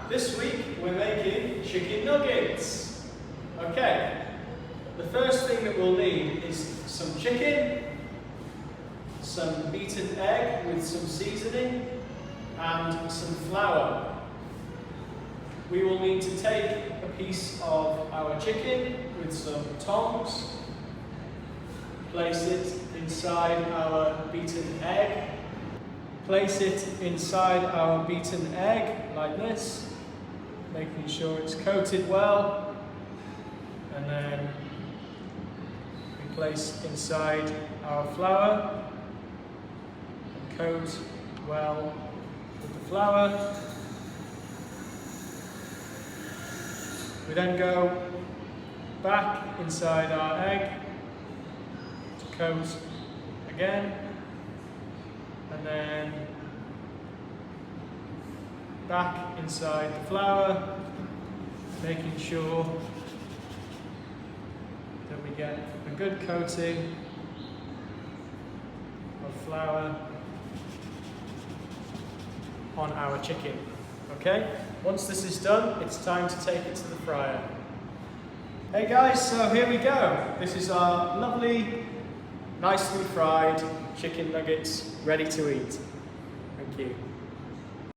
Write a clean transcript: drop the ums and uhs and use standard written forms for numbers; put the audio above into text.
This week we're making chicken nuggets. Okay, the first thing that we'll need is some chicken, some beaten egg with some seasoning, and some flour. We will need to take a piece of our chicken with some tongs, place it inside our beaten egg, place it inside our beaten egg like this, making sure it's coated well, and then we place inside our flour and coat well with the flour. We then go back inside our egg to coat again, and then back inside the flour, making sure that we get a good coating of flour on our chicken. Okay, once this is done, it's time to take it to the fryer. Hey guys, so here we go. This is our lovely, nicely fried chicken nuggets ready to eat. Thank you.